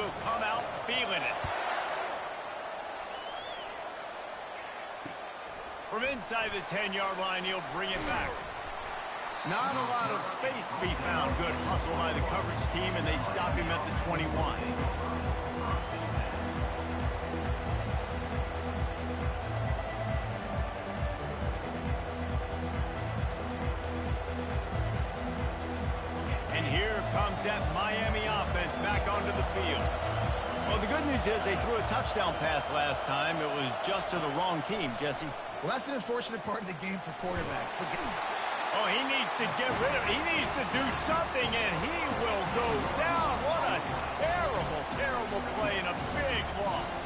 will come out feeling it. From inside the 10-yard line, he'll bring it back. Not a lot of space to be found. Good hustle by the coverage team, and they stop him at the 21. And here comes that Miami offense back onto the field. Well, the good news is they threw a touchdown pass last time. It was just to the wrong team, Jesse. Well, that's an unfortunate part of the game for quarterbacks. But oh, he needs to get rid of it. He needs to do something, and he will go down. What a terrible, terrible play and a big loss.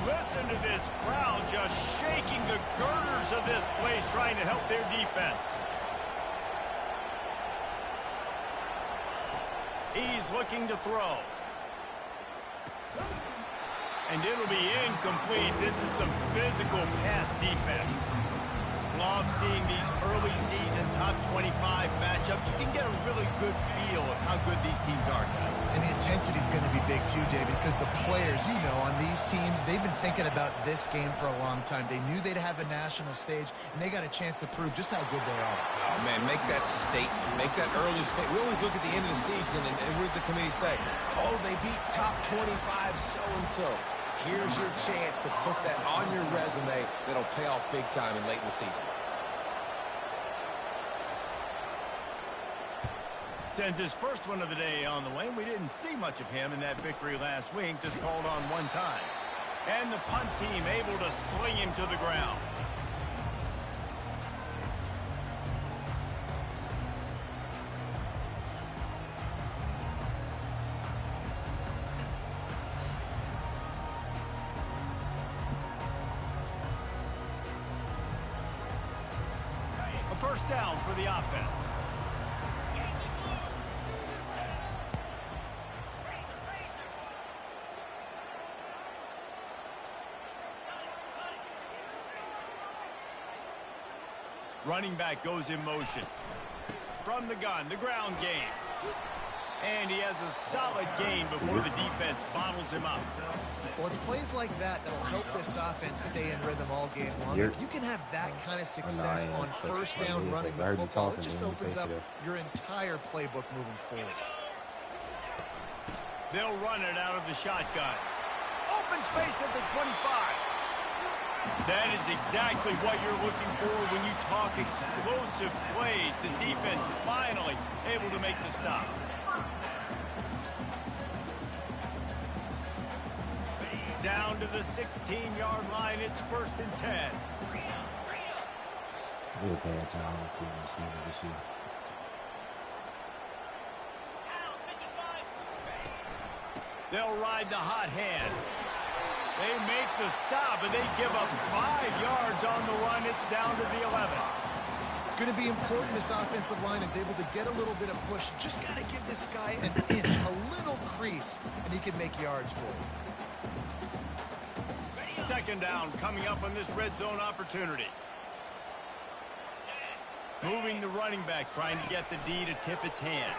Listen to this crowd just shaking the girders of this place, trying to help their defense. He's looking to throw. And it'll be incomplete. This is some physical pass defense. Love seeing these early season top 25 matchups. You can get a really good feel of how good these teams are, guys. And the intensity is going to be big too, David, because the players, you know, on these teams, they've been thinking about this game for a long time. They knew they'd have a national stage, and they got a chance to prove just how good they are. Oh, man, make that statement. Make that early statement. We always look at the end of the season, and what does the committee say? Oh, they beat top 25 so-and-so. Here's your chance to put that on your resume that'll pay off big time and late in the season. Sends his first one of the day on the way. We didn't see much of him in that victory last week, just called on one time. And the punt team able to sling him to the ground. First down for the offense. Running back goes in motion. From the gun, the ground game. And he has a solid gain before the defense bottles him up. Well, it's plays like that that'll help this offense stay in rhythm all game long. If you can have that kind of success on first down running the football, it just opens up your entire playbook moving forward. They'll run it out of the shotgun. Open space at the 25. That is exactly what you're looking for when you talk explosive plays. The defense finally able to make the stop. Down to the 16-yard line. It's 1st and 10. Really bad job with receivers this year. They'll ride the hot hand. They make the stop, and they give up 5 yards on the run. It's down to the 11. It's going to be important this offensive line is able to get a little bit of push. Just got to give this guy an inch, a little crease, and he can make yards for you. Second down coming up on this red zone opportunity. Moving the running back, trying to get the D to tip its hand.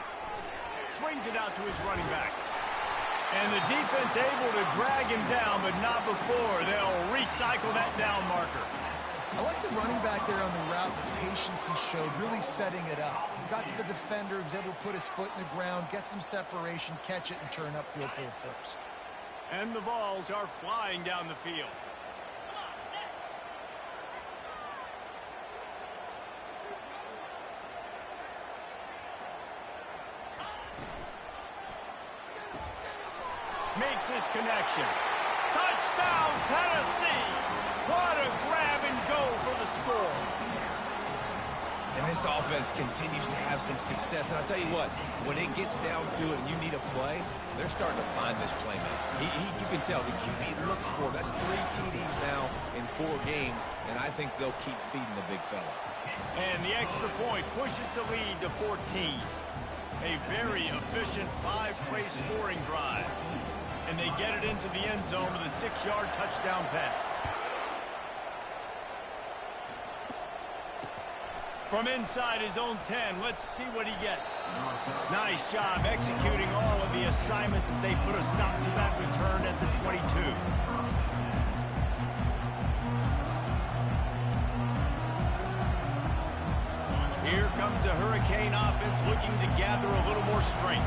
Swings it out to his running back. And the defense able to drag him down, but not before. They'll recycle that down marker. I like the running back there on the route, the patience he showed, really setting it up. Got to the defender, was able to put his foot in the ground, get some separation, catch it, and turn upfield for the first. And the Vols are flying down the field. Makes his connection. Touchdown, Tennessee! What a grab and go for the score. And this offense continues to have some success. And I'll tell you what, when it gets down to it and you need a play, they're starting to find this playmaker. You can tell the QB looks for him. That's 3 TDs now in 4 games, and I think they'll keep feeding the big fella. And the extra point pushes the lead to 14. A very efficient 5-play scoring drive. And they get it into the end zone with a 6-yard touchdown pass. From inside his own 10, let's see what he gets. Nice job executing all of the assignments as they put a stop to that return at the 22. Here comes the Hurricane offense looking to gather a little more strength.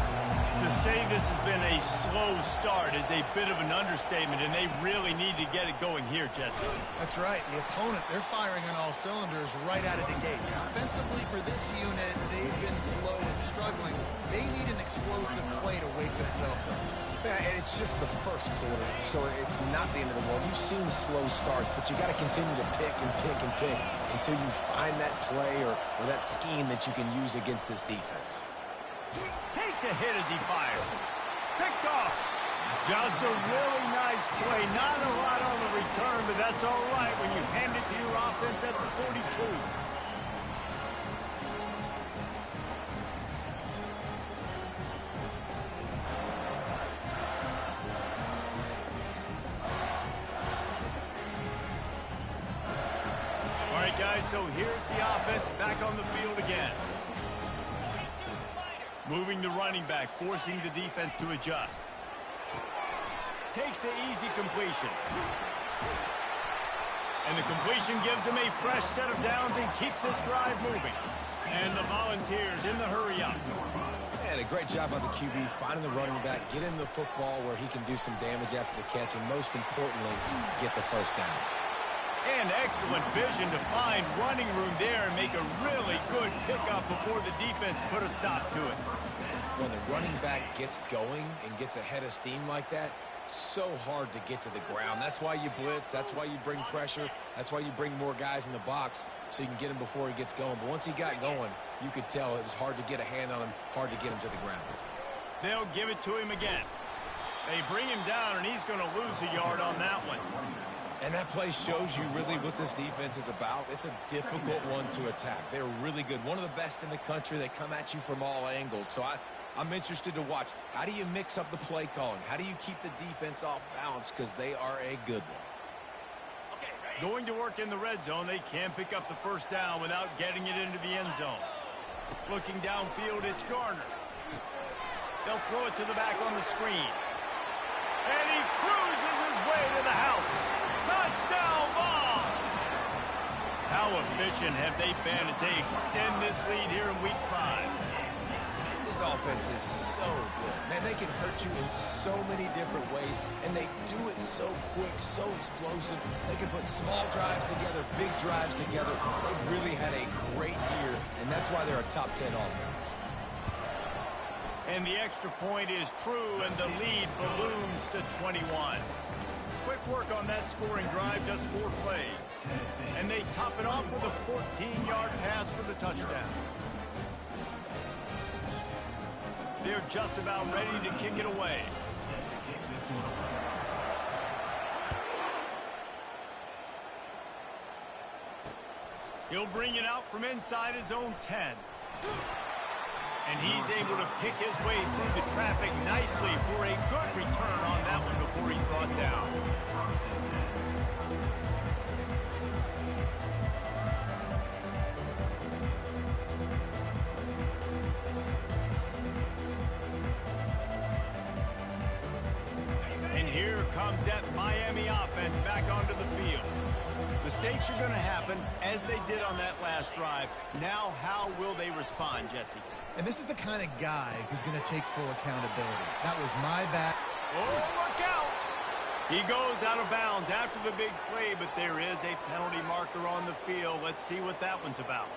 To say this has been a slow start is a bit of an understatement, and they really need to get it going here, Jesse. That's right. The opponent, they're firing on all cylinders right out of the gate. Offensively for this unit, they've been slow and struggling. They need an explosive play to wake themselves up. Yeah, and it's just the first quarter, so it's not the end of the world. You've seen slow starts, but you got to continue to pick and pick and pick until you find that play or that scheme that you can use against this defense. Takes a hit as he fires. Picked off. Just a really nice play. Not a lot on the return, but that's all right when you hand it to your offense at the 42. All right, guys, so here's the offense back on the field again. Moving the running back, forcing the defense to adjust. Takes the easy completion. And the completion gives him a fresh set of downs and keeps this drive moving. And the Volunteers in the hurry up. And a great job by the QB, finding the running back, get him the football where he can do some damage after the catch, and most importantly, get the first down. And excellent vision to find running room there and make a really good pickup before the defense put a stop to it. When the running back gets going and gets ahead of steam like that, so hard to get to the ground. That's why you blitz. That's why you bring pressure. That's why you bring more guys in the box so you can get him before he gets going. But once he got going, you could tell it was hard to get a hand on him, hard to get him to the ground. They'll give it to him again. They bring him down, and he's going to lose a yard on that one. And that play shows you really what this defense is about. It's a difficult one to attack. They're really good. One of the best in the country. They come at you from all angles. So I'm interested to watch. How do you mix up the play calling? How do you keep the defense off balance? Because they are a good one. Going to work in the red zone. They can't pick up the first down without getting it into the end zone. Looking downfield, it's Garner. They'll throw it to the back on the screen. And he cruises his way to the house. Touchdown ball! How efficient have they been as they extend this lead here in Week 5? This offense is so good. Man, they can hurt you in so many different ways, and they do it so quick, so explosive. They can put small drives together, big drives together. They've really had a great year, and that's why they're a top 10 offense. And the extra point is true, and the lead balloons to 21. Quick work on that scoring drive, just 4 plays. And they top it off with a 14-yard pass for the touchdown. They're just about ready to kick it away. He'll bring it out from inside his own 10. And he's able to pick his way through the traffic nicely for a good return on that one before he's brought down. And here comes that Miami offense back onto the field. Mistakes are going to happen, as they did on that last drive. Now, how will they respond, Jesse? And this is the kind of guy who's going to take full accountability. That was my bad. Oh, look out! He goes out of bounds after the big play, but there is a penalty marker on the field. Let's see what that one's about.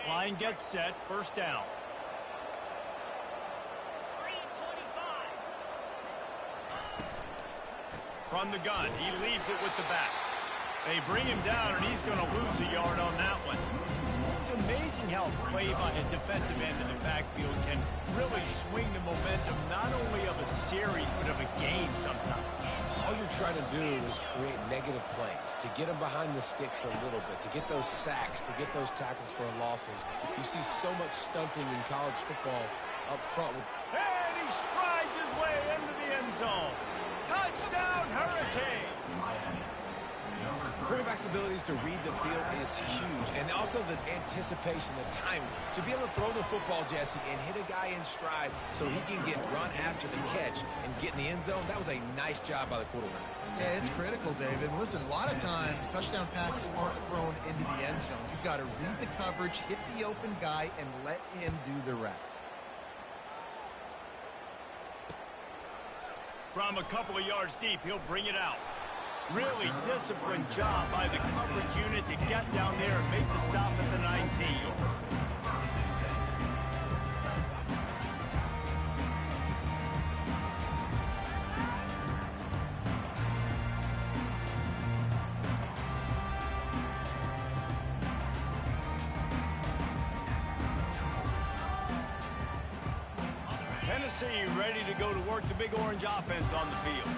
Line gets set, first down. From the gun, he leaves it with the back. They bring him down, and he's going to lose a yard on that one. It's amazing how play by a defensive end in the backfield can really swing the momentum not only of a series, but of a game sometimes. All you're trying to do is create negative plays, to get them behind the sticks a little bit, to get those sacks, to get those tackles for losses. You see so much stunting in college football up front. And he strides his way into the end zone. Touchdown, Hurricane! quarterback's abilities to read the field is huge. And also the anticipation, the timing. To be able to throw the football, Jesse, and hit a guy in stride so he can get run after the catch and get in the end zone, that was a nice job by the quarterback. Yeah, it's critical, David. Listen, a lot of times touchdown passes aren't thrown into the end zone. You've got to read the coverage, hit the open guy, and let him do the rest. From a couple of yards deep, he'll bring it out. Really disciplined job by the coverage unit to get down there and make the stop at the 19. Tennessee ready to go to work the Big Orange offense on the field.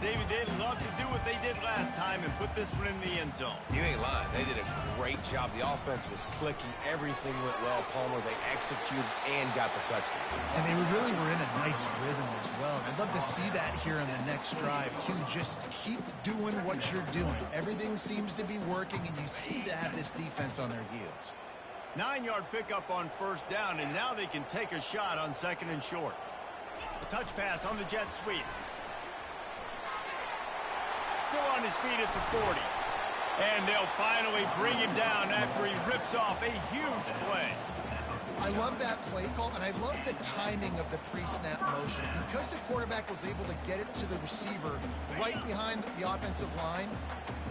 David, they'd love to do what they did last time and put this one in the end zone. You ain't lying. They did a great job. The offense was clicking. Everything went well, Palmer. They executed and got the touchdown. And they really were in a nice rhythm as well. I'd love to see that here on the next drive, too. Just keep doing what you're doing. Everything seems to be working, and you seem to have this defense on their heels. 9-yard pickup on first down, and now they can take a shot on second and short. Touch pass on the jet sweep. Still on his feet at the 40. And they'll finally bring him down after he rips off a huge play. I love that play call, and I love the timing of the pre-snap motion. Because the quarterback was able to get it to the receiver right behind the offensive line,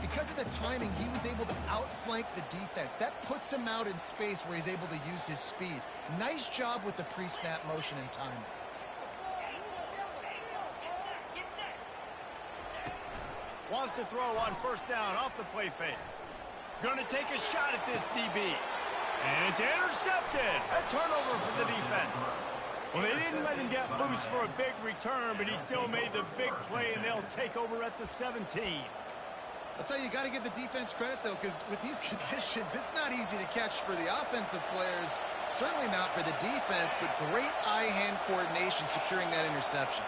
because of the timing, he was able to outflank the defense. That puts him out in space where he's able to use his speed. Nice job with the pre-snap motion and timing. Wants to throw on first down off the play fake. Gonna take a shot at this DB. And it's intercepted. A turnover for the defense. Well, they didn't let him get loose for a big return, but he still made the big play, and they'll take over at the 17. I'll tell you, you got to give the defense credit, though, because with these conditions, it's not easy to catch for the offensive players. Certainly not for the defense, but great eye-hand coordination securing that interception.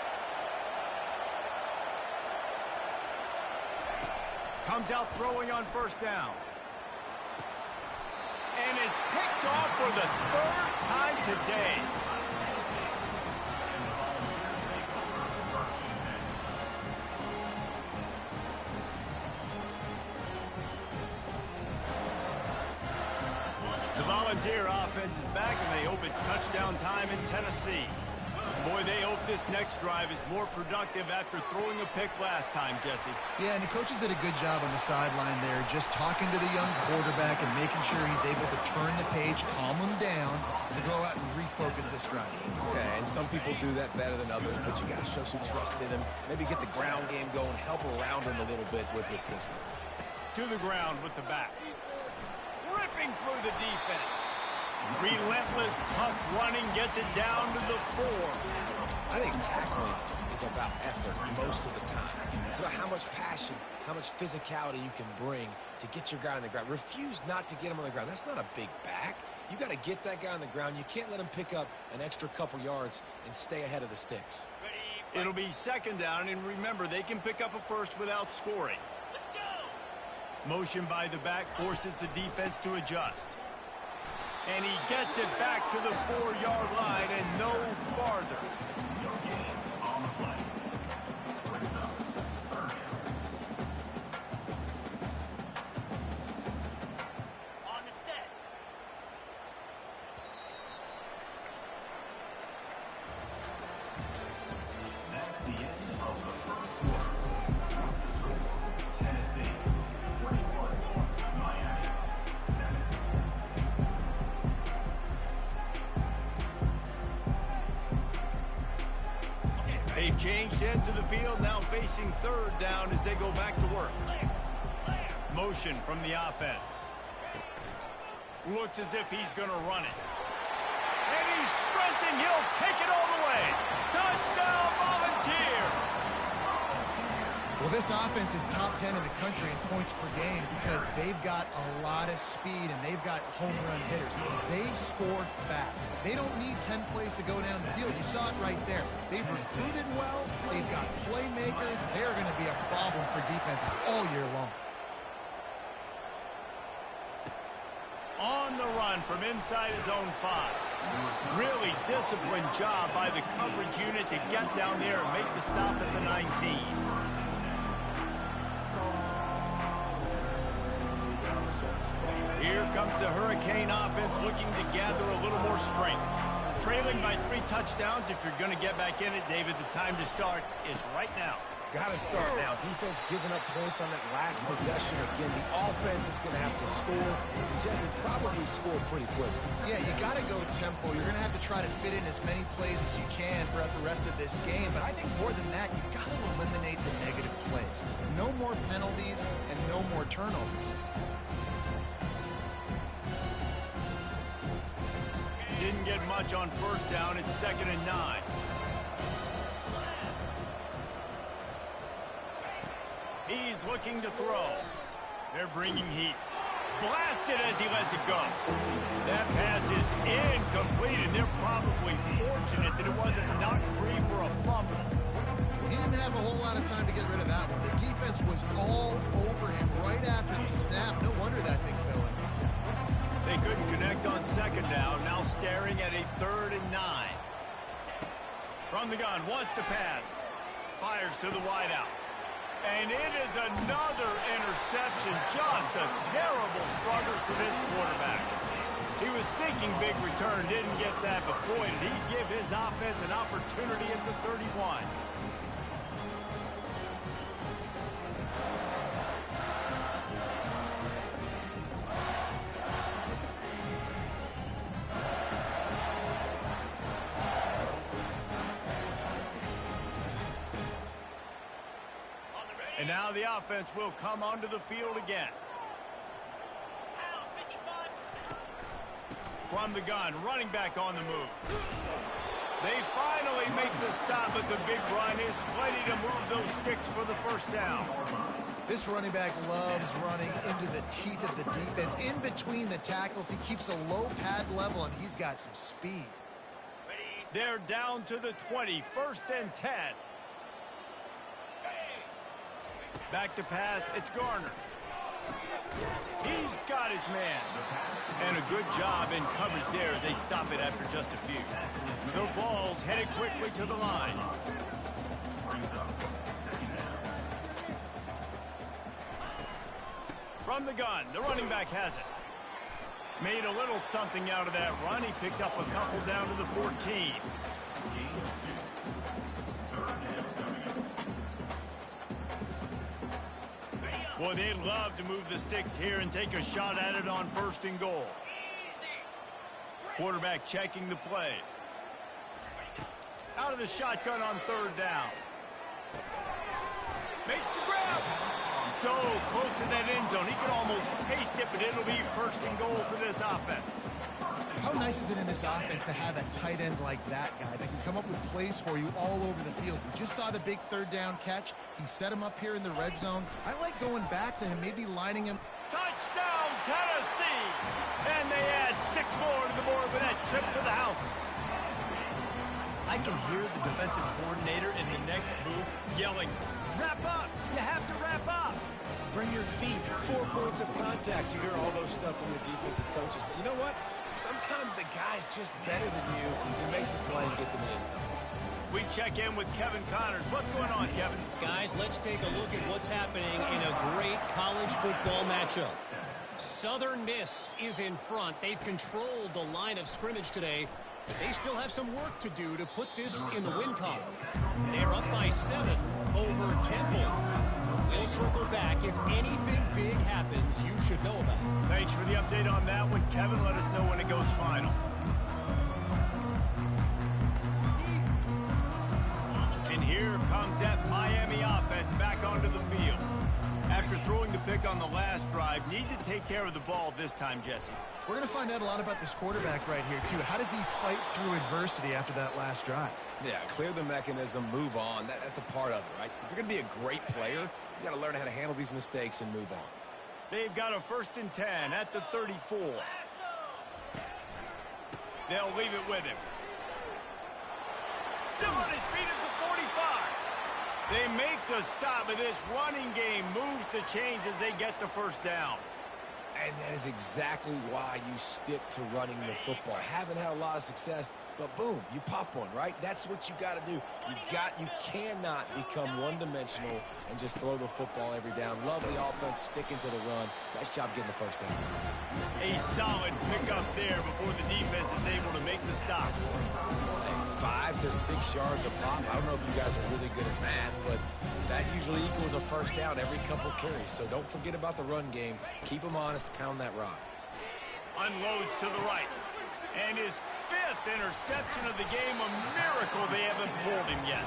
Comes out throwing on first down. And it's picked off for the third time today. The Volunteer offense is back, and they hope it's touchdown time in Tennessee. Boy, they hope this next drive is more productive after throwing a pick last time, Jesse. Yeah, and the coaches did a good job on the sideline there, just talking to the young quarterback and making sure he's able to turn the page, calm him down, to go out and refocus this drive. Yeah, and some people do that better than others, but you got to show some trust in him. Maybe get the ground game going, help around him a little bit with this system. To the ground with the back. Ripping through the defense. Relentless, tough running gets it down to the 4. I think tackling is about effort most of the time. It's about how much passion, how much physicality you can bring to get your guy on the ground. Refuse not to get him on the ground. That's not a big back. You got to get that guy on the ground. You can't let him pick up an extra couple yards and stay ahead of the sticks. It'll be second down, and remember, they can pick up a first without scoring. Let's go. Motion by the back forces the defense to adjust. And he gets it back to the 4-yard line and no farther. On the set. That's the end of the first quarter. Tennessee 21, Miami 7. They've changed ends of the field, now facing third down as they go back to work. Motion from the offense. Looks as if he's going to run it. And he's sprinting. He'll take it all the way. Touchdown, Volunteers! Well, this offense is top 10 in the country in points per game because they've got a lot of speed and they've got home run hitters. They score fast. They don't need 10 plays to go down the field. You saw it right there. They've recruited well. They've got playmakers. They're going to be a problem for defenses all year long. gun from inside his own 5. Really disciplined job by the coverage unit to get down there and make the stop at the 19. Here comes the Hurricane offense looking to gather a little more strength. Trailing by 3 touchdowns, if you're going to get back in it, David, the time to start is right now. Got to start now. Defense giving up points on that last possession. Again, the offense is going to have to score. And Jesse probably scored pretty quick. Yeah, you got to go tempo. You're going to have to try to fit in as many plays as you can throughout the rest of this game. But I think more than that, you got to eliminate the negative plays. No more penalties and no more turnovers. Didn't get much on first down. It's 2nd and 9. He's looking to throw. They're bringing heat. Blasted as he lets it go. That pass is incomplete, and they're probably fortunate that it wasn't knocked free for a fumble. He didn't have a whole lot of time to get rid of that one. The defense was all over him right after the snap. No wonder that thing fell in. They couldn't connect on 2nd down. Now staring at a 3rd and 9. From the gun, wants to pass. Fires to the wideout. And it is another interception. Just a terrible struggle for this quarterback. He was thinking big return, didn't get that, but boy, did he give his offense an opportunity at the 31. And now the offense will come onto the field again. From the gun, running back on the move. They finally make the stop, but the big run is plenty to move those sticks for the first down. This running back loves running into the teeth of the defense. In between the tackles, he keeps a low pad level, and he's got some speed. They're down to the 20, 1st and 10. Back to pass, it's Garner. He's got his man. And a good job in coverage there as they stop it after just a few. The Vols headed quickly to the line. From the gun, the running back has it. Made a little something out of that run. He picked up a couple down to the 14. Boy, they'd love to move the sticks here and take a shot at it on 1st and goal. Quarterback checking the play. Out of the shotgun on 3rd down. Makes the grab. So close to that end zone. He can almost taste it, but it'll be 1st and goal for this offense. How nice is it in this offense to have a tight end like that guy that can come up with plays for you all over the field? We just saw the big 3rd down catch. He set him up here in the red zone. I like going back to him, maybe lining him. Touchdown, Tennessee! And they add 6 more to the board for that trip to the house. I can hear the defensive coordinator in the next booth yelling, "Wrap up! You have to wrap up!" Bring your feet. 4 points of contact. You hear all those stuff from the defensive coaches. But you know what? Sometimes the guy's just better than you. He makes a play and gets in the end zone. We check in with Kevin Connors. What's going on, Kevin? Guys, let's take a look at what's happening in a great college football matchup. Southern Miss is in front. They've controlled the line of scrimmage today, but they still have some work to do to put this in the win column. They're up by 7 over Temple. We'll circle back. If anything big happens, you should know about it. Thanks for the update on that one, Kevin. Let us know when it goes final. And here comes that Miami offense back onto the field. After throwing the pick on the last drive, need to take care of the ball this time, Jesse. We're going to find out a lot about this quarterback right here, too. How does he fight through adversity after that last drive? Yeah, clear the mechanism, move on. That's a part of it, right? If you're going to be a great player, you got to learn how to handle these mistakes and move on. They've got a 1st and 10 at the 34. They'll leave it with him. Still on his feet at the 45. They make the stop, but this running game moves the chains as they get the 1st down. And that is exactly why you stick to running the football. Haven't had a lot of success, but boom, you pop one, right? That's what you got to do. You cannot become one-dimensional and just throw the football every down. Love the offense, sticking to the run. Nice job getting the first down. A solid pickup there before the defense is able to make the stop. 5 to 6 yards a pop. I don't know if you guys are really good at math, but that usually equals a first down every couple carries. So don't forget about the run game. Keep them honest. Pound that rock. Unloads to the right. And his 5th interception of the game. A miracle they haven't pulled him yet.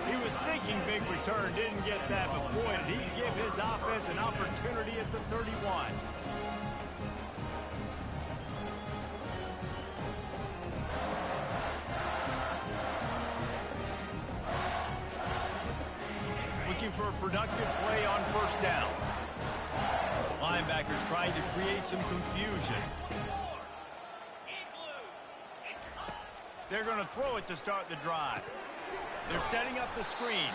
He was thinking big return. Didn't get that, but boy, did he give his offense an opportunity at the 31. For a productive play on first down. Linebackers trying to create some confusion. They're going to throw it to start the drive. They're setting up the screen.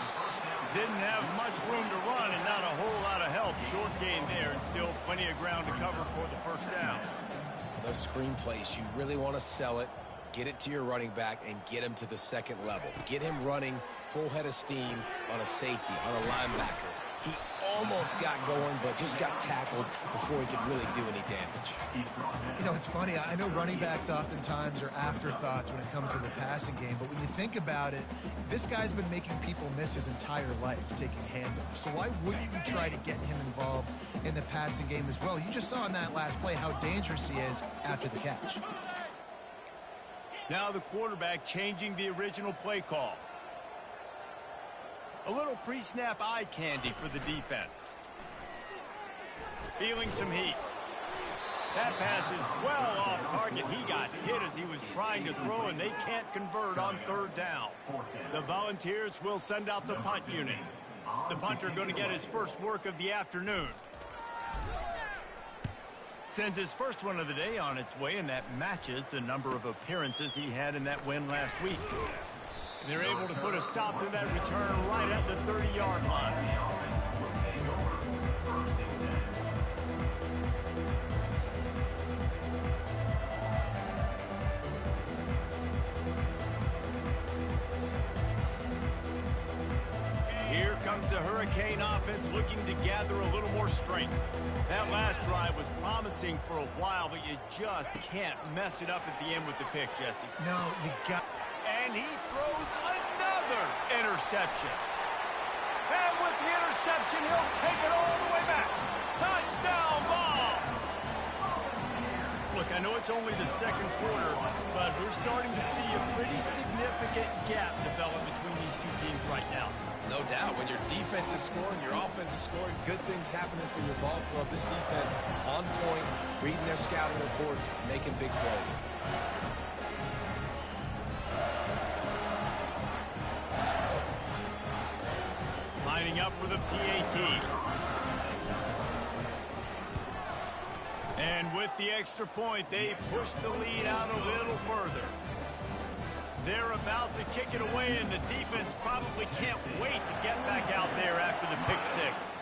Didn't have much room to run and not a whole lot of help. Short gain there and still plenty of ground to cover for the first down. Those screen plays, you really want to sell it. Get it to your running back and get him to the second level. Get him running full head of steam on a safety, on a linebacker. He almost got going, but just got tackled before he could really do any damage. You know, it's funny. I know running backs oftentimes are afterthoughts when it comes to the passing game, but when you think about it, this guy's been making people miss his entire life taking handoffs. So why wouldn't you try to get him involved in the passing game as well? You just saw in that last play how dangerous he is after the catch. Now the quarterback changing the original play call. A little pre-snap eye candy for the defense. Feeling some heat. That pass is well off target. He got hit as he was trying to throw, and they can't convert on third down. The Volunteers will send out the punt unit. The punter going to get his first work of the afternoon. Sends his first one of the day on its way, and that matches the number of appearances he had in that win last week. And they're able to put a stop to that return right at the 30-yard line. Here comes the Hurricane offense looking to gather a little more strength. That last drive was promising for a while, but you just can't mess it up at the end with the pick, Jesse. No, you got... And he throws another interception. And with the interception, he'll take it all the way back. Touchdown ball! Look, I know it's only the second quarter, but we're starting to see a pretty significant gap develop between these two teams right now. No doubt. When your defense is scoring, your offense is scoring, good things happening for your ball club. This defense on point, reading their scouting report, making big plays. Lining up for the PAT. And with the extra point, they push the lead out a little further. They're about to kick it away, and the defense probably can't wait to get back out there after the pick six.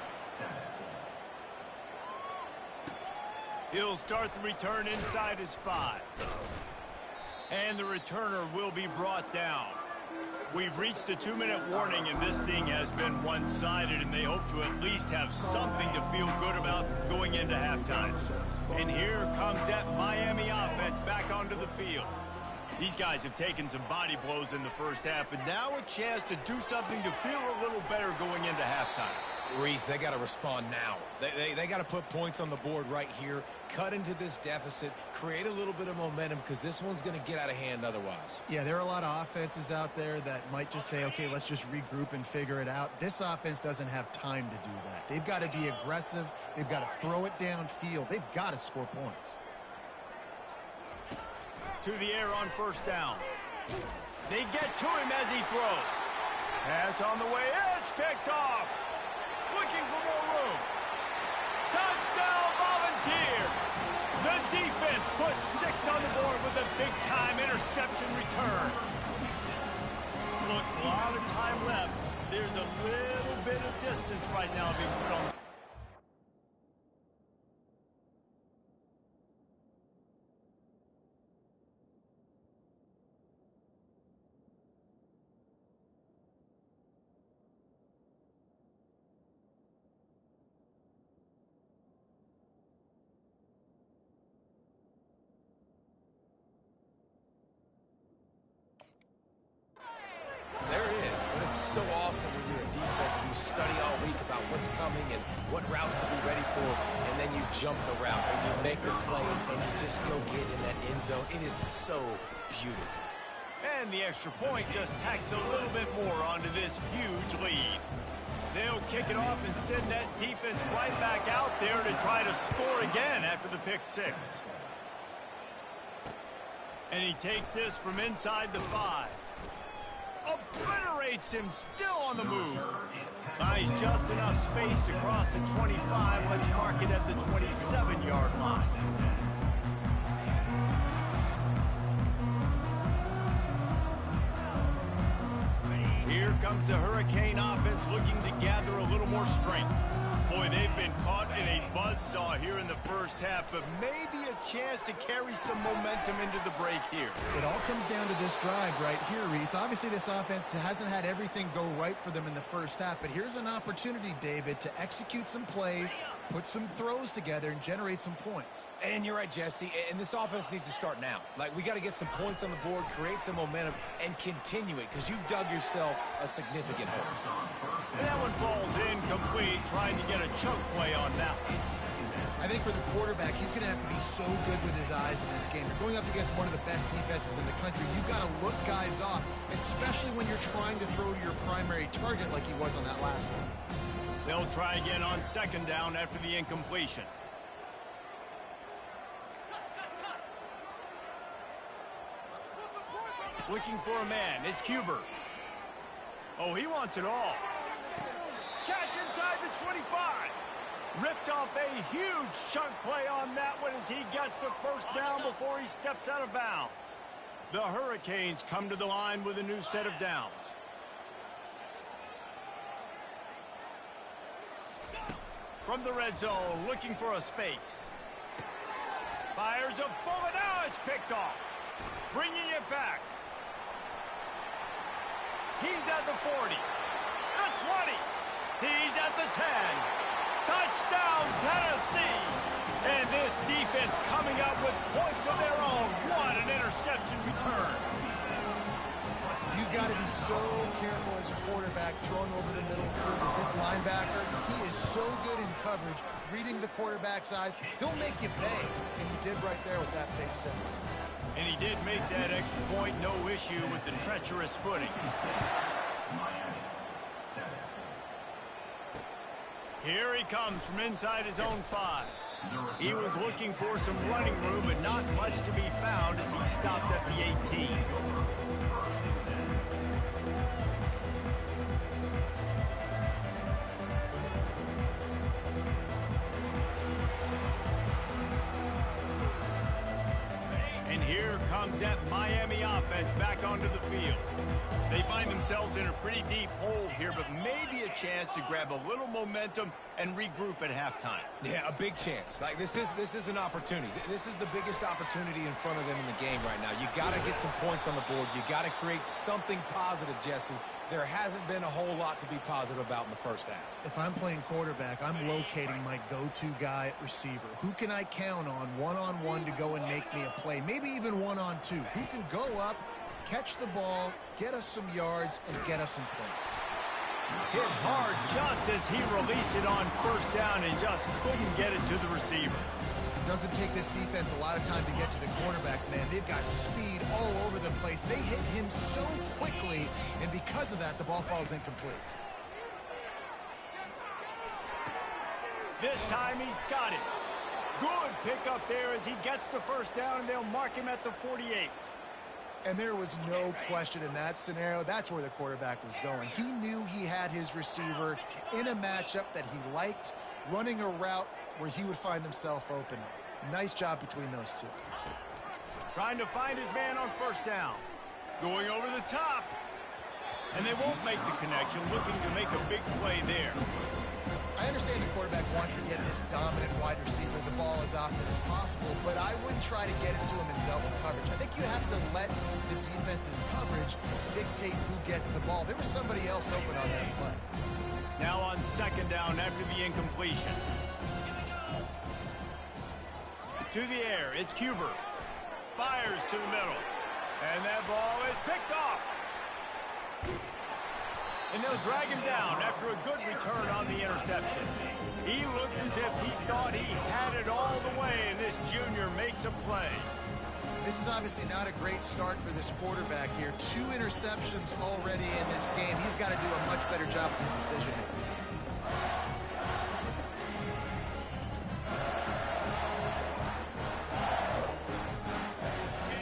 He'll start the return inside his 5. And the returner will be brought down. We've reached the 2-minute warning, and this thing has been one-sided, and they hope to at least have something to feel good about going into halftime. And here comes that Miami offense back onto the field. These guys have taken some body blows in the first half, but now a chance to do something to feel a little better going into halftime. Reese, they got to respond now. They got to put points on the board right here, cut into this deficit, create a little bit of momentum, because this one's going to get out of hand otherwise. Yeah, there are a lot of offenses out there that might just say, okay, let's just regroup and figure it out. This offense doesn't have time to do that. They've got to be aggressive. They've got to throw it downfield. They've got to score points. To the air on first down. They get to him as he throws. Pass on the way. It's picked off. Looking for more room. Touchdown Volunteers. The defense puts 6 on the board with a big-time interception return. Look, a lot of time left. There's a little bit of distance right now being put on. what routes to be ready for, and then you jump the route, and you make the plays, and you just go get in that end zone. It is so beautiful. And the extra point just tacks a little bit more onto this huge lead. They'll kick it off and send that defense right back out there to try to score again after the pick six. And he takes this from inside the 5. Obliterates him, still on the move. Buys just enough space to cross the 25. Let's mark it at the 27-yard line. Here comes the Hurricane offense looking to gather a little more strength. Boy, they've been caught in a buzzsaw here in the first half, but maybe a chance to carry some momentum into the break here. It all comes down to this drive right here, Reese. Obviously, this offense hasn't had everything go right for them in the first half, but here's an opportunity, David, to execute some plays, put some throws together, and generate some points. And you're right, Jesse, and this offense needs to start now. Like, we got to get some points on the board, create some momentum, and continue it, because you've dug yourself a significant hole. And that one falls incomplete, trying to get a choke play on that one. I think for the quarterback, he's going to have to be so good with his eyes in this game. You're going up against one of the best defenses in the country. You've got to look guys off, especially when you're trying to throw to your primary target like he was on that last one. They'll try again on second down after the incompletion. Looking for a man. It's Cuber. Oh, he wants it all. Catch inside the 25. Ripped off a huge chunk play on that one as he gets the first down before he steps out of bounds. The Hurricanes come to the line with a new set of downs. From the red zone, looking for a space. Fires a bullet. Now it's picked off. Bringing it back. He's at the 40. The 20. He's at the 10. Touchdown, Tennessee. And this defense coming up with points of their own. What an interception return. You've got to be so careful as a quarterback throwing over the middle. This linebacker, he is so good in coverage, reading the quarterback's eyes. He'll make you pay, and he did right there with that pick six. And he did make that extra point, no issue with the treacherous footing. Here he comes from inside his own 5. He was looking for some running room, but not much to be found as he stopped at the 18. And here comes that Miami offense back onto the field. They find themselves in a pretty deep hole here, but maybe a chance to grab a little momentum and regroup at halftime. Yeah, a big chance. Like, this is an opportunity. This is the biggest opportunity in front of them in the game right now. You got to get some points on the board. You got to create something positive, Jesse. There hasn't been a whole lot to be positive about in the first half. If I'm playing quarterback, I'm locating my go-to guy at receiver. Who can I count on one-on-one to go and make me a play? Maybe even one-on-two. Who can go up, catch the ball, get us some yards, and get us some points. Hit hard just as he released it on first down and just couldn't get it to the receiver. It doesn't take this defense a lot of time to get to the quarterback, man. They've got speed all over the place. They hit him so quickly, and because of that, the ball falls incomplete. This time he's got it. Good pickup there as he gets the first down, and they'll mark him at the 48. And there was no question in that scenario. That's where the quarterback was going. He knew he had his receiver in a matchup that he liked, running a route where he would find himself open. Nice job between those two. Trying to find his man on first down. Going over the top. And they won't make the connection, looking to make a big play there. I understand the quarterback wants to get this dominant wide receiver the ball as often as possible, but I wouldn't try to get it to him in double coverage. I think you have to let the defense's coverage dictate who gets the ball. There was somebody else open on that play. Now on second down after the incompletion. To the air, it's Cuber. Fires to the middle. And that ball is picked off. And they'll drag him down after a good return on the interception. He looked as if he thought he had it all the way, and this junior makes a play. This is obviously not a great start for this quarterback here. 2 interceptions already in this game. He's got to do a much better job with his decision making.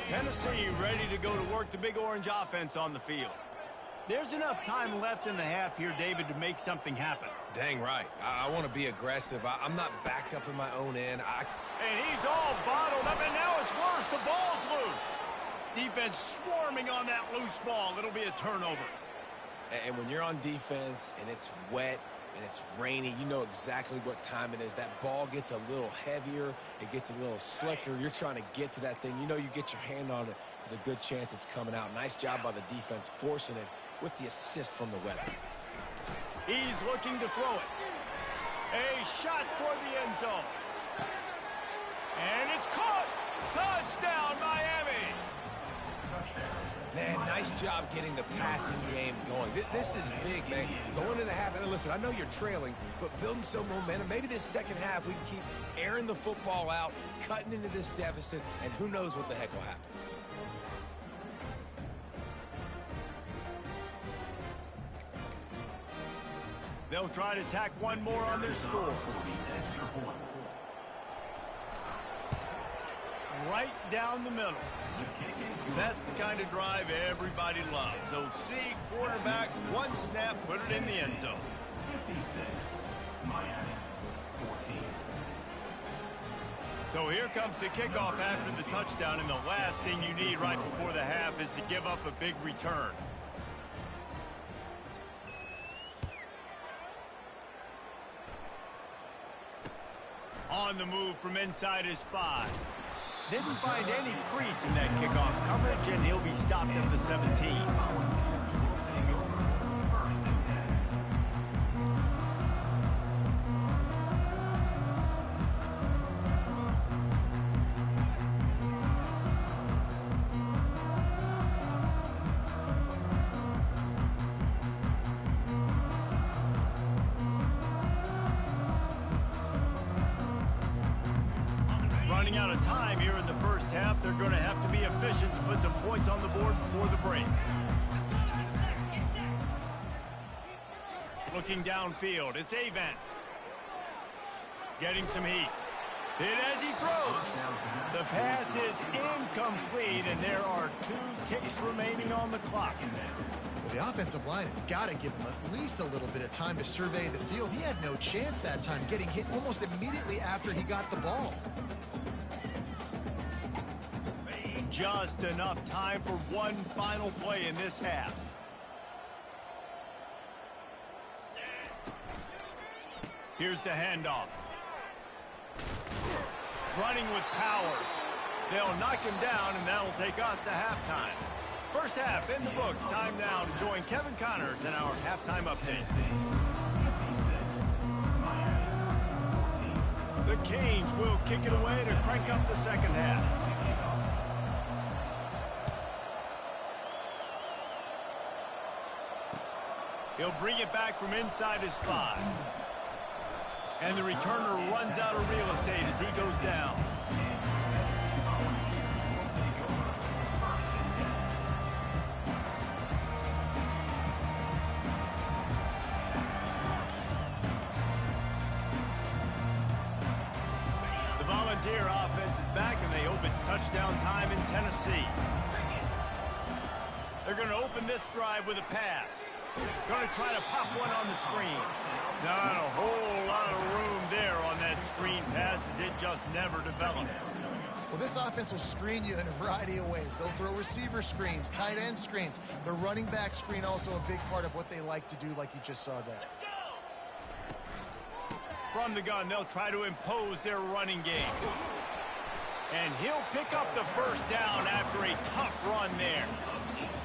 Tennessee ready to go to work the Big Orange offense on the field. There's enough time left in the half here, David, to make something happen. Dang right. I want to be aggressive. I'm not backed up in my own end. And he's all bottled up, and now it's worse. The ball's loose. Defense swarming on that loose ball. It'll be a turnover. And when you're on defense and it's wet and it's rainy, you know exactly what time it is. That ball gets a little heavier. It gets a little slicker. You're trying to get to that thing. You know you get your hand on it. There's a good chance it's coming out. Nice job by the defense forcing it with the assist from the weather. He's looking to throw it. A shot toward the end zone. And it's caught. Touchdown, Miami. Man, nice job getting the passing game going. This is big, man. Going to the half, and listen, I know you're trailing, but building some momentum. Maybe this second half we can keep airing the football out, cutting into this deficit, and who knows what the heck will happen. They'll try to tack one more on their score. Right down the middle. That's the kind of drive everybody loves. OC, quarterback, one snap, put it in the end zone. 56, Miami, 14. So here comes the kickoff after the touchdown, and the last thing you need right before the half is to give up a big return. On the move from inside his 5. Didn't find any crease in that kickoff coverage, and he'll be stopped at the 17. Running out of time here in the first half. They're going to have to be efficient to put some points on the board before the break. Looking downfield, it's Avant. Getting some heat. Hit as he throws. The pass is incomplete, and there are 2 ticks remaining on the clock. Well, the offensive line has got to give him at least a little bit of time to survey the field. He had no chance that time, getting hit almost immediately after he got the ball. Just enough time for one final play in this half. Here's the handoff. Running with power. They'll knock him down, and that'll take us to halftime. First half in the books. Time now to join Kevin Connors in our halftime update. The Canes will kick it away to crank up the second half. He'll bring it back from inside his 5. And the returner runs out of real estate as he goes down. The Volunteer offense is back, and they hope it's touchdown time in Tennessee. They're going to open this drive with a pass. Going to try to pop one on the screen. Not a whole lot of room there on that screen pass, as it just never developed. Well, this offense will screen you in a variety of ways. They'll throw receiver screens, tight end screens. The running back screen also a big part of what they like to do, like you just saw there. From the gun, they'll try to impose their running game. And he'll pick up the first down after a tough run there.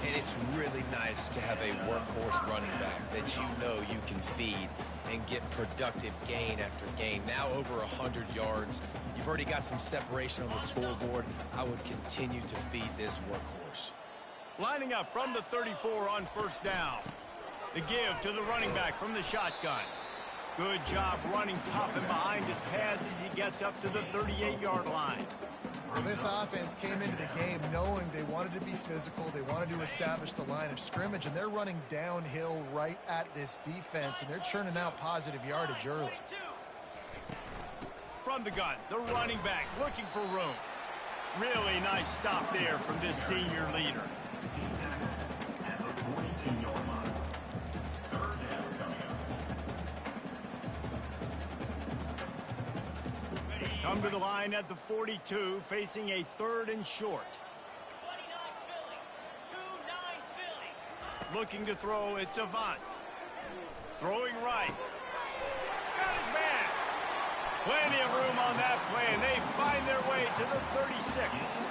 And it's really nice to have a workhorse running back that you know you can feed and get productive gain after gain. Now over 100 yards. You've already got some separation on the scoreboard. I would continue to feed this workhorse. Lining up from the 34 on first down. The give to the running back from the shotgun. Good job running tough and behind his pads as he gets up to the 38-yard line. Well, this offense came into the game knowing they wanted to be physical. They wanted to establish the line of scrimmage, and they're running downhill right at this defense, and they're churning out positive yardage early. From the gun, the running back looking for room. Really nice stop there from this senior leader. At the 42-yard line. Third down coming up. Come to the line at the 42, facing a 3rd and short. 29 Philly. Looking to throw, it's Avant. Throwing right. Got his man. Plenty of room on that play, and they find their way to the 36.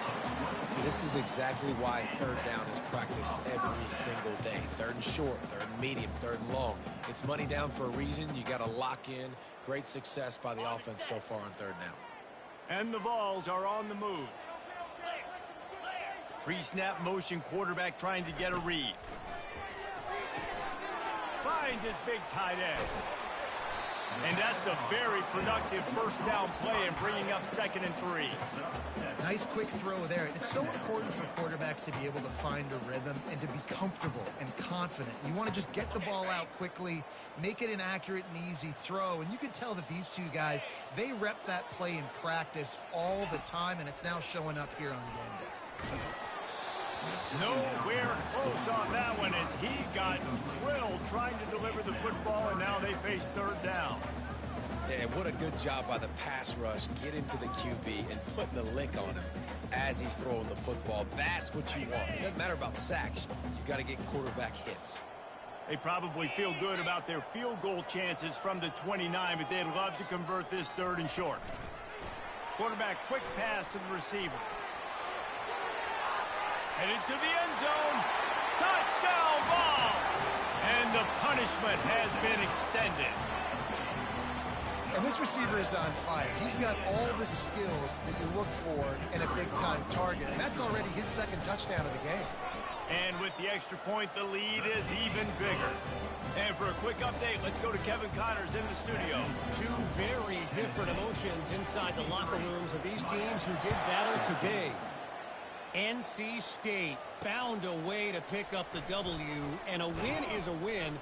This is exactly why third down is practiced every single day. 3rd and short, 3rd and medium, 3rd and long. It's money down for a reason. You got to lock in. Great success by the offense so far on 3rd down. And the Vols are on the move. Pre-snap motion, quarterback trying to get a read. Finds his big tight end. And that's a very productive first down play and bringing up 2nd and 3. Nice quick throw there. It's so important for quarterbacks to be able to find a rhythm and to be comfortable and confident. You want to just get the ball out quickly, make it an accurate and easy throw. And you can tell that these two guys, they rep that play in practice all the time, and it's now showing up here on game day. Nowhere close on that one as he got drilled trying to deliver the football, and now they face 3rd down. Yeah, what a good job by the pass rush, getting to the QB and putting the lick on him as he's throwing the football. That's what you want. It doesn't matter about sacks. You got to get quarterback hits. They probably feel good about their field goal chances from the 29, but they'd love to convert this 3rd and short. Quarterback quick pass to the receiver. Headed to the end zone. Touchdown ball. And the punishment has been extended. And this receiver is on fire. He's got all the skills that you look for in a big-time target. And that's already his 2nd touchdown of the game. And with the extra point, the lead is even bigger. And for a quick update, let's go to Kevin Connors in the studio. Two very different emotions inside the locker rooms of these teams who did battle today. NC State found a way to pick up the W, and a win is a win,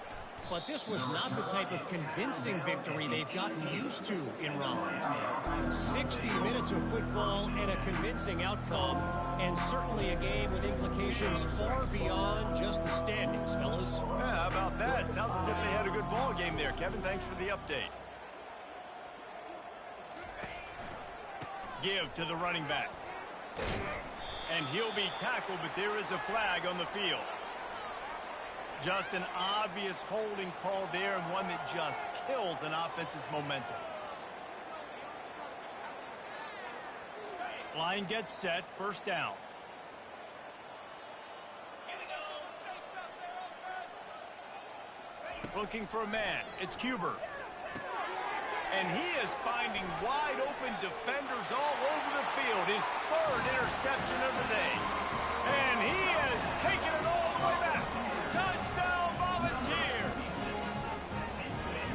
but this was not the type of convincing victory they've gotten used to in Ron. 60 minutes of football and a convincing outcome, and certainly a game with implications far beyond just the standings, fellas. Yeah, how about that? Sounds as if they had a good ball game there. Kevin, thanks for the update. Give to the running back. And he'll be tackled, but there is a flag on the field. Just an obvious holding call there, and one that just kills an offense's momentum. Line gets set, 1st down. Looking for a man. It's Cuber. And he is finding wide-open defenders all over the field. His 3rd interception of the day. And he has taken it all the way back. Touchdown, Volunteers!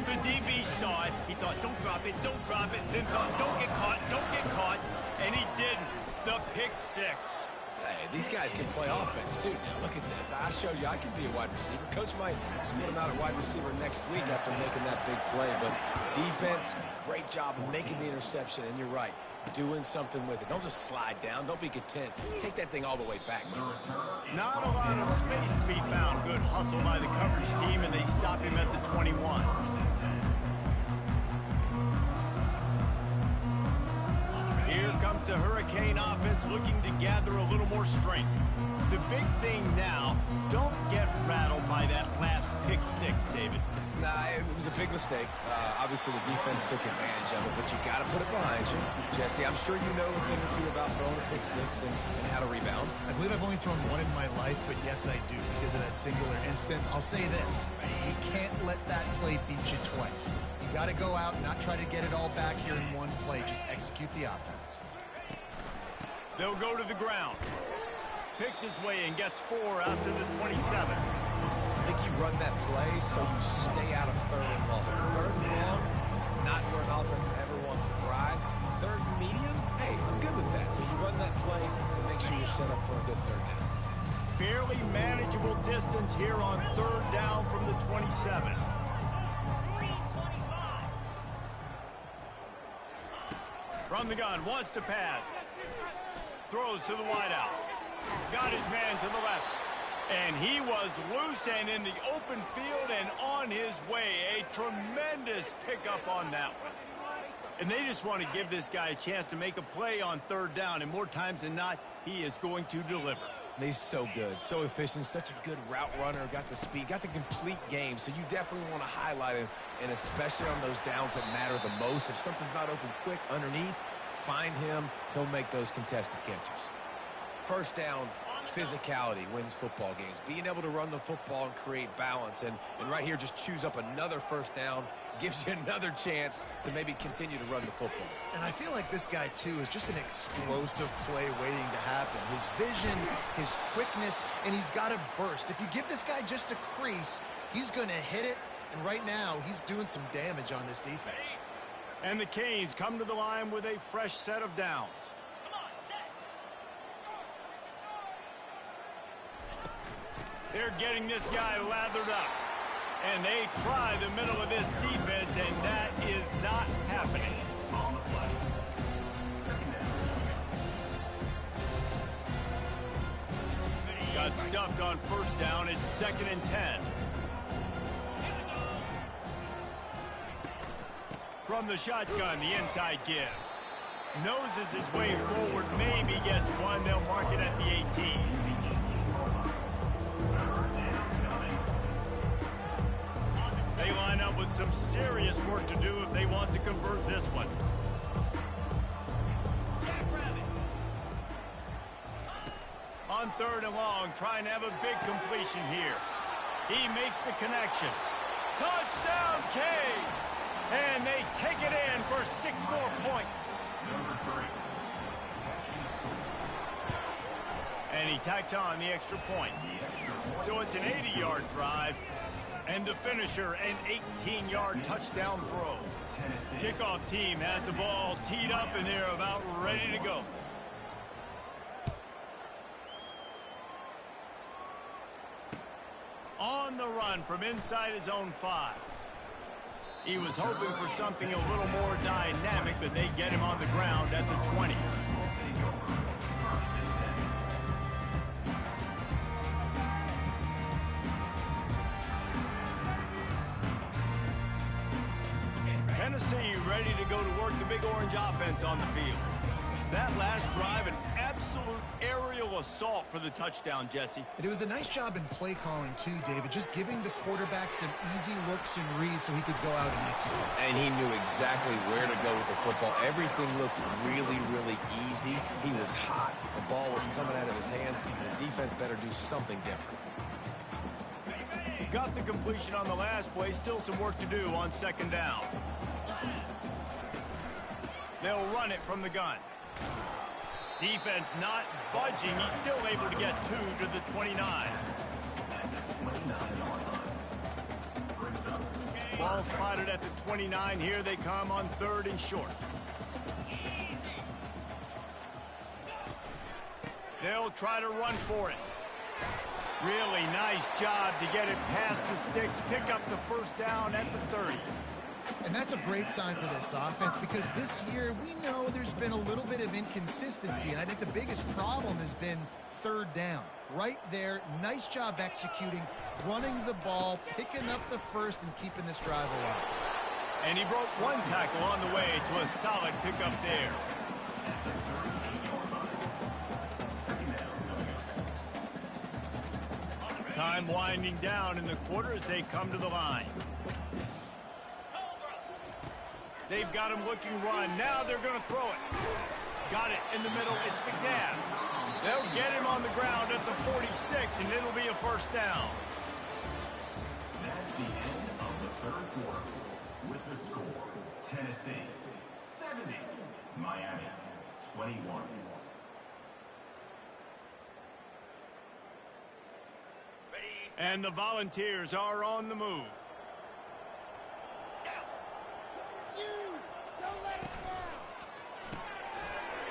The DB saw it. He thought, don't drop it, don't drop it. Then thought, don't get caught, don't get caught. And he didn't. The pick 6. Hey, these guys can play offense, too. Now, look at this. I showed you I can be a wide receiver. Coach might split him out at wide receiver next week after making that big play. But defense, great job making the interception. And you're right, doing something with it. Don't just slide down. Don't be content. Take that thing all the way back, man. Not a lot of space to be found. Good hustle by the coverage team, and they stop him at the 21. Here comes the Hurricane offense looking to gather a little more strength. The big thing now, don't get rattled by that last pick 6, David. Nah, it was a big mistake. Obviously, the defense took advantage of it, but you got to put it behind you. Jesse, I'm sure you know a thing or two about throwing a pick 6 and how to rebound. I believe I've only thrown one in my life, but yes, I do because of that singular instance. I'll say this. You can't let that play beat you twice. You got to go out and not try to get it all back here in one play. Just execute the offense. They'll go to the ground. Picks his way and gets 4 out to the 27. I think you run that play so you stay out of third and long. Third and long is not where an offense ever wants to thrive. Third and medium, hey, I'm good with that. So you run that play to make sure you're set up for a good third down. Fairly manageable distance here on third down from the 27. From the gun, wants to pass. Throws to the wideout. Got his man to the left. And he was loose and in the open field and on his way. A tremendous pickup on that one. And they just want to give this guy a chance to make a play on third down. And more times than not, he is going to deliver. He's so good, so efficient, such a good route runner, got the speed, got the complete game. So you definitely want to highlight him, and especially on those downs that matter the most. If something's not open quick underneath, find him. He'll make those contested catches. First down, physicality wins football games. Being able to run the football and create balance. And right here, just choose up another first down, gives you another chance to maybe continue to run the football. And I feel like this guy, too, is just an explosive play waiting to happen. His vision, his quickness, and he's got a burst. If you give this guy just a crease, he's going to hit it. And right now, he's doing some damage on this defense. And the Canes come to the line with a fresh set of downs. They're getting this guy lathered up. And they try the middle of this defense, and that is not happening. On the play. Second down. Got stuffed on first down. It's 2nd and 10. From the shotgun, the inside give. Noses his way forward, maybe gets one. They'll mark it at the 18. They line up with some serious work to do if they want to convert this one. On third and long, trying to have a big completion here. He makes the connection. Touchdown, Canes! And they take it in for 6 more points. Number 3. And he tacks on the extra point. So it's an 80-yard drive. And the finisher, an 18-yard touchdown throw. Kickoff team has the ball teed up, and they're about ready to go. On the run from inside his own 5. He was hoping for something a little more dynamic, but they get him on the ground at the 20. Tennessee ready to go to work the Big Orange offense on the field. That last drive, an absolute aerial assault for the touchdown, Jesse. It was a nice job in play calling, too, David, just giving the quarterback some easy looks and reads so he could go out and execute. And he knew exactly where to go with the football. Everything looked really, really easy. He was hot. The ball was coming out of his hands. The defense better do something different. Got the completion on the last play. Still some work to do on 2nd down. They'll run it from the gun. Defense not budging. He's still able to get 2 to the 29. Ball spotted at the 29. Here they come on 3rd and short. They'll try to run for it. Really nice job to get it past the sticks. Pick up the first down at the 30. And that's a great sign for this offense because this year we know there's been a little bit of inconsistency, and I think the biggest problem has been 3rd down. Right there, nice job executing, running the ball, picking up the first, and keeping this drive alive. And he broke 1 tackle on the way to a solid pickup there. Time winding down in the quarter as they come to the line. They've got him looking run. Now they're going to throw it. Got it in the middle. It's McNabb. They'll get him on the ground at the 46, and it'll be a first down. That's the end of the 3rd quarter. With the score, Tennessee 70, Miami 21. Ready, And the Volunteers are on the move.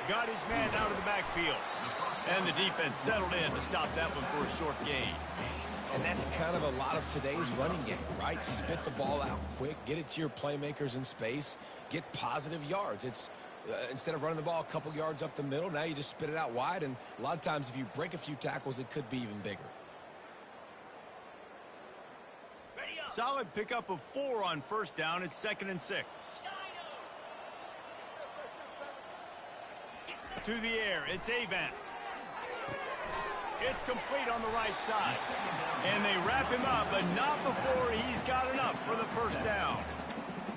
Got his man out of the backfield. And the defense settled in to stop that one for a short gain. And that's kind of a lot of today's running game, right? Spit the ball out quick, get it to your playmakers in space, get positive yards. It's instead of running the ball a couple yards up the middle, now you just spit it out wide, and a lot of times if you break a few tackles, it could be even bigger. Solid pickup of 4 on first down. It's 2nd and 6. To the air, it's Avant. It's complete on the right side. And they wrap him up, but not before he's got enough for the first down.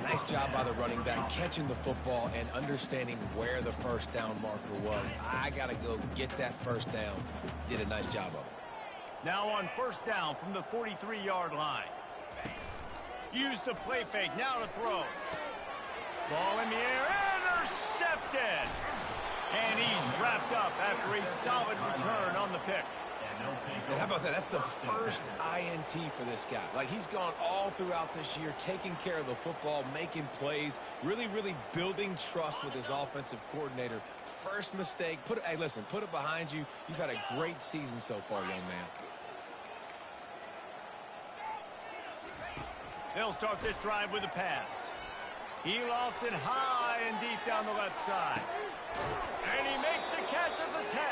Nice job by the running back catching the football and understanding where the first down marker was. I got to go get that first down. Did a nice job of it. Now on first down from the 43-yard line. Use the play fake, now to throw. Ball in the air, intercepted! And he's wrapped up after a solid return on the pick. And how about that? That's the first INT for this guy. Like, he's gone all throughout this year, taking care of the football, making plays, really building trust with his offensive coordinator. First mistake, hey, listen, put it behind you. You've had a great season so far, young man. They'll start this drive with a pass. He lofts it high and deep down the left side. And he makes the catch at the 10.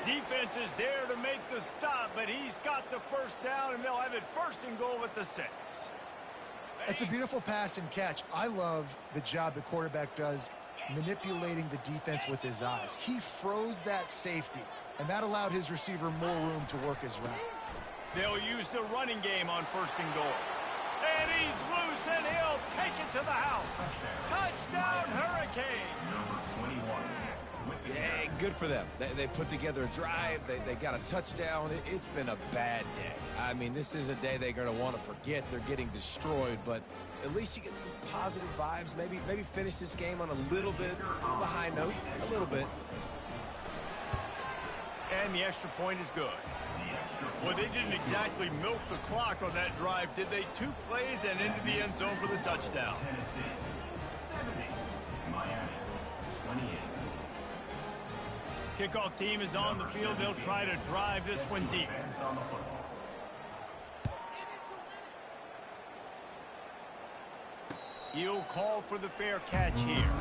Defense is there to make the stop, but he's got the first down, and they'll have it 1st and goal at the 6. It's a beautiful pass and catch. I love the job the quarterback does manipulating the defense with his eyes. He froze that safety, and that allowed his receiver more room to work his route. They'll use the running game on 1st and goal. And he's loose, and he'll take it to the house. Touchdown, Hurricane. Yeah, good for them. They put together a drive. They got a touchdown. It's been a bad day. I mean, this is a day they're going to want to forget. They're getting destroyed, but at least you get some positive vibes. Maybe finish this game on a little bit of a high note, a little bit. And the extra point is good. Well, they didn't exactly milk the clock on that drive, did they? 2 plays and into the end zone for the touchdown. Kickoff team is on the field. They'll try to drive this one deep. He'll call for the fair catch here.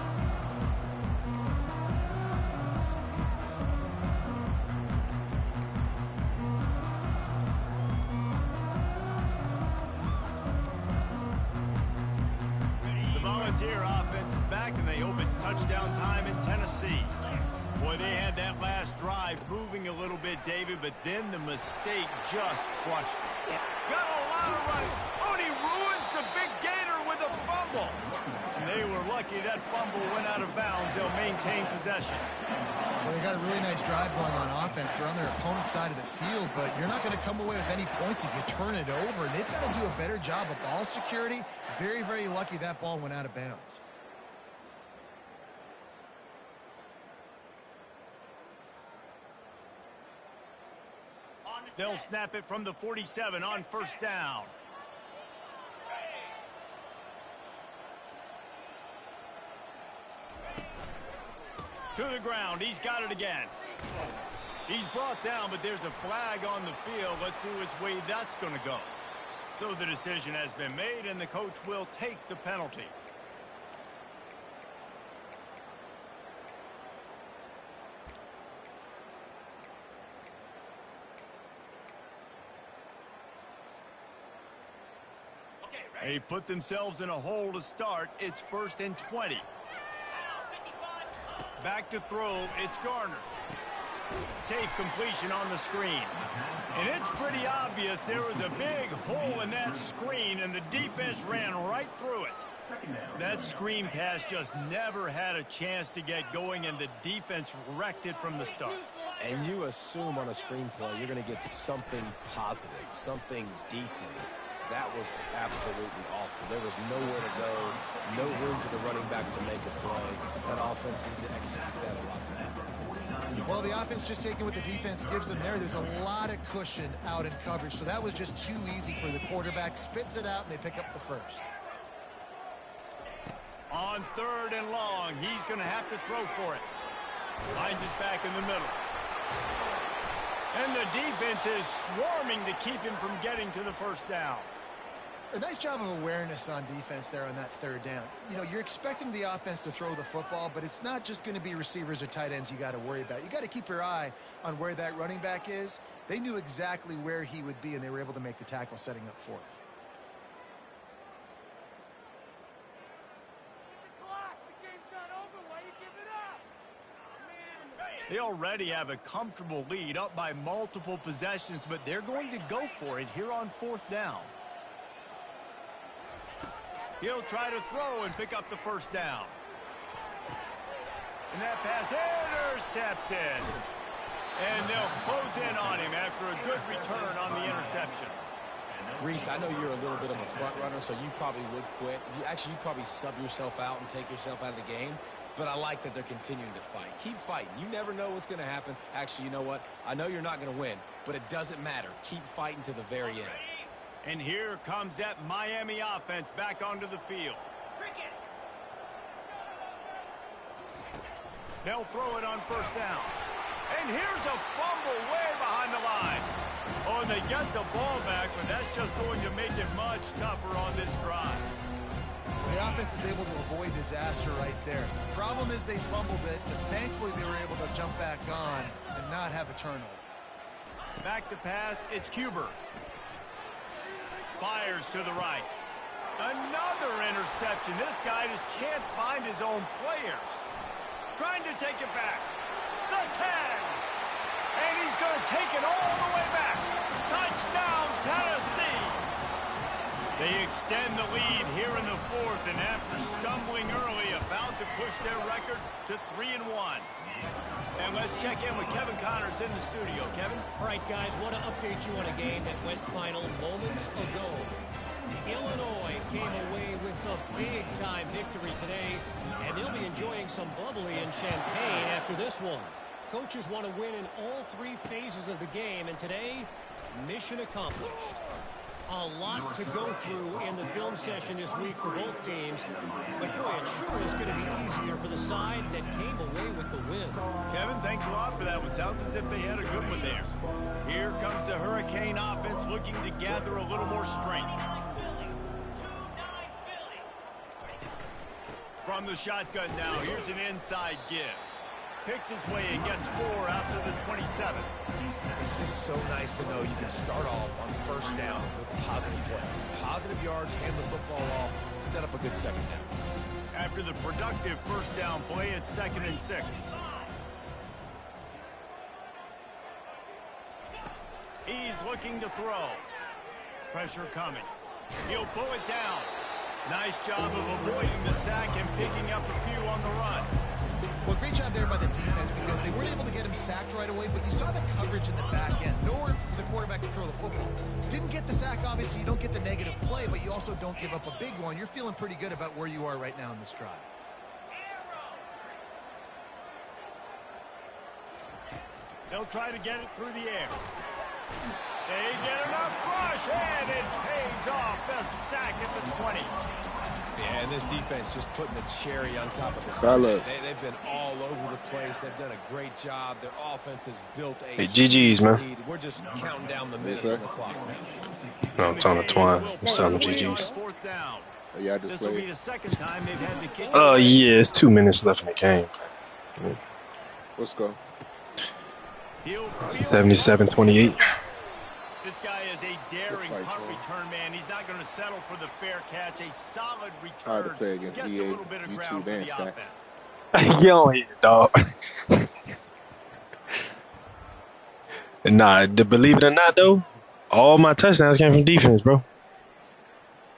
Volunteer offense is back, and they hope it's touchdown time in Tennessee. Boy, they had that last drive moving a little bit, David, but then the mistake just crushed it. Got a lot of running. Oh, and he ruins the big gainer with a fumble. And they were lucky that fumble went out of bounds. They'll maintain possession. Well, they got a really nice drive going on offense. They're on their opponent's side of the field, but you're not going to come away with any points if you turn it over. They've got to do a better job of ball security. Very lucky that ball went out of bounds. They'll snap it from the 47 on first down. To the ground. He's got it again. He's brought down, but there's a flag on the field. Let's see which way that's going to go. So the decision has been made, and the coach will take the penalty. They put themselves in a hole to start. It's 1st and 20. Back to throw. It's Garner. Safe completion on the screen. And it's pretty obvious there was a big hole in that screen, and the defense ran right through it. That screen pass just never had a chance to get going, and the defense wrecked it from the start. And you assume on a screen play you're going to get something positive, something decent. That was absolutely awful. There was nowhere to go, no room for the running back to make a play. That offense needs to execute that a lot better. Well, the offense just taking what the defense gives them there. There's a lot of cushion out in coverage, so that was just too easy for the quarterback. Spits it out, and they pick up the first. On 3rd and long, he's going to have to throw for it. Finds his back in the middle. And the defense is swarming to keep him from getting to the first down. A nice job of awareness on defense there on that 3rd down. You know, you're expecting the offense to throw the football, but it's not just going to be receivers or tight ends you got to worry about. You got to keep your eye on where that running back is. They knew exactly where he would be, and they were able to make the tackle setting up 4th. They already have a comfortable lead up by multiple possessions, but they're going to go for it here on 4th down. He'll try to throw and pick up the first down. And that pass intercepted. And they'll close in on him after a good return on the interception. Reese, I know you're a little bit of a front runner, so you probably would quit. You'd probably sub yourself out and take yourself out of the game. But I like that they're continuing to fight. Keep fighting. You never know what's going to happen. Actually, you know what? I know you're not going to win, but it doesn't matter. Keep fighting to the very end. And here comes that Miami offense back onto the field. They'll throw it on 1st down. And here's a fumble way behind the line. Oh, and they get the ball back, but that's just going to make it much tougher on this drive. The offense is able to avoid disaster right there. Problem is they fumbled it, but thankfully they were able to jump back on and not have a turnover. Back to pass, it's Cuber. Fires to the right. Another interception. This guy just can't find his own players. Trying to take it back. The 10. And he's going to take it all the way back. Touchdown, Tennessee. They extend the lead here in the 4th, and after stumbling early, about to push their record to 3-1. And let's check in with Kevin Connors in the studio. Kevin? All right, guys, want to update you on a game that went final moments ago. Illinois came away with a big-time victory today, and they'll be enjoying some bubbly and champagne after this one. Coaches want to win in all 3 phases of the game, and today, mission accomplished. A lot to go through in the film session this week for both teams, but boy, it sure is going to be easier for the side that came away with the win. Kevin, thanks a lot for that one. Sounds as if they had a good one there. Here comes the Hurricane offense looking to gather a little more strength. From the shotgun now, here's an inside give. Picks his way and gets 4 out to the 27. It's just so nice to know you can start off on 1st down with positive plays. Positive yards, hand the football off, set up a good 2nd down. After the productive 1st down play, it's 2nd and 6. He's looking to throw. Pressure coming. He'll pull it down. Nice job of avoiding the sack and picking up a few on the run. Well, great job there by the defense because they weren't able to get him sacked right away, but you saw the coverage in the back end. Nowhere for the quarterback to throw the football. Didn't get the sack, obviously. You don't get the negative play, but you also don't give up a big one. You're feeling pretty good about where you are right now in this drive. They'll try to get it through the air. They get enough rush, and it pays off. The sack at the 20. Yeah, and this defense just putting the cherry on top of the salad. They've been all over the place. They've done a great job. Their offense has built a GG's, man. lead. We're just counting down the minutes on the clock now. No, I'm telling Twine. I'm telling GG's. Yeah, I just This will be the 2nd time they've had to kick. Oh, yeah, it's 2 minutes left in the game. Let's go. 77-28. This guy is a daring punt return man. He's not going to settle for the fair catch. A solid return. Hard to play against Gets EA, a little bit of ground YouTube, for and the Stack. offense. You don't hit it, dog. Nah, believe it or not, though, all my touchdowns came from defense, bro.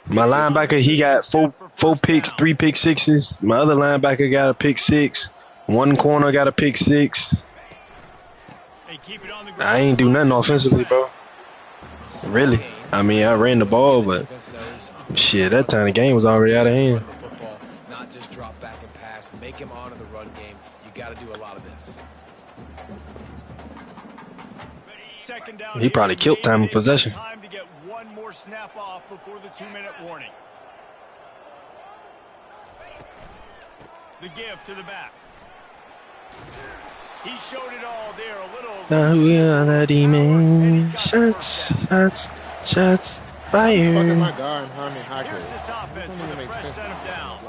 My linebacker, he got four picks, 3 pick sixes. My other linebacker got a pick 6. One corner got a pick 6. I ain't do nothing offensively, bro. Really. I mean, I ran the ball, but shit, that time the game was already out of hand. Not just drop back and pass, make him honor the run game. You got to do a lot of this. Second down. He probably killed time of possession. Time to get one more snap off before the 2-minute warning. The give to the back. He showed it all there. A little. Now we are the demon. Shots, fire. Fucking my guard, Jaime Jaquez. Here's this offense with a fresh set of downs.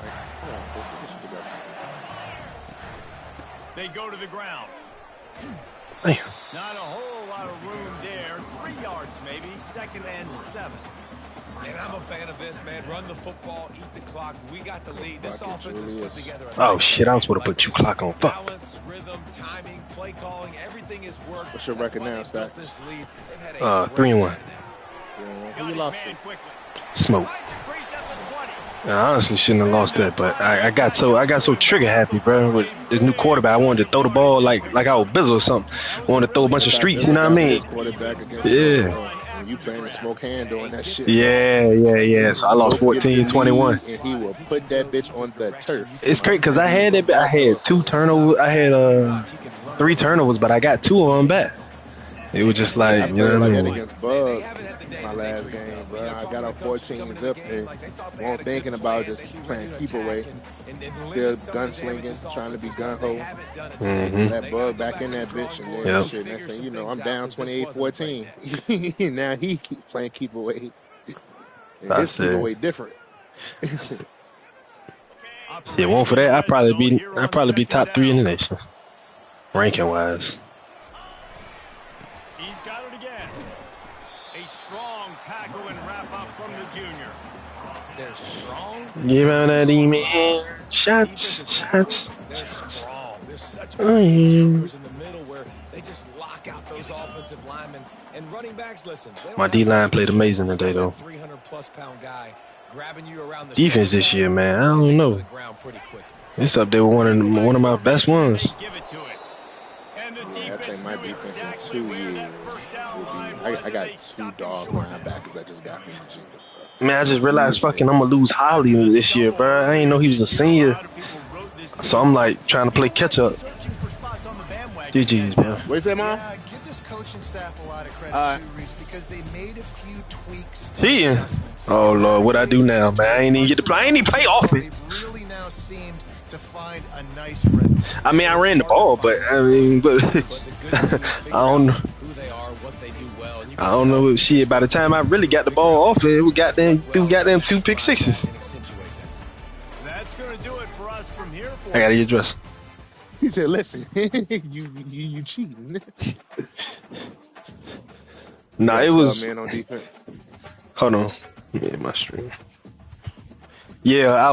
They go to the ground. Damn. Not a whole lot of room there. 3 yards maybe. 2nd and 7. And I'm a fan of this, man. Run the football, eat the clock. We got the lead. This offense is put together. Oh shit! I was supposed to put you clock on. Fuck. Balance, rhythm, timing, play calling, everything is worked. What's your record now, Stack? 3-1. Who you lost to? Smoke. I honestly shouldn't have lost that, but I got so trigger happy, bro. With this new quarterback, I wanted to throw the ball like I was Bizzle or something. I wanted to throw a bunch of streets, you know what I mean? Yeah. You playing the smoke hand doing that shit. Yeah. So I lost 14-21. And he will put that bitch on the turf. It's great because I had 2 turnovers. I had 3 turnovers, but I got 2 of them back. It was just like, you know what I mean? Against Bug, my last game, bro. I got up 14 zip and wasn't thinking about just playing keep away. Still gunslinging, trying to be gun-ho. That Bug back in that bitch. And then shit, next thing you know, I'm down 28-14. Now he keep playing keep away. And his keep away different. Yeah, one for that, I'd probably be top 3 in the nation, ranking wise. He's got it again. A strong tackle and wrap up from the junior. They're strong. Give out that demon. Shots. They're strong. There's such jokers in the middle where they just lock out those offensive linemen and running backs. Listen, my D-line played amazing today, though. 300+ pound guy grabbing you around the defense this year, man. I don't know. It's up there with one of my best ones. Yeah, I think my defense in 2 years I got 2 dog linebackers I just got from Virginia. Man, I just realized I'm gonna lose Holly this year, bro. I didn't know he was a senior. So I'm like trying to play catch up. GG's, man. What's that, Mom? Give this coaching staff a lot of credit too, Reese, because they made a few tweaks. Cheating. Oh Lord, what I do now, man? I ain't even get to play. I ain't even play offense. Really now seemed to find a nice rhythm. I mean, I ran the ball, but I don't know. I don't know shit. By the time I really got the ball off it, we got them 2 pick 6s. That's gonna do it for us from here. I gotta get dressed. He said, "Listen, you cheating." Nah, it was. Man on defense. Hold on, let me get my stream. Yeah, I.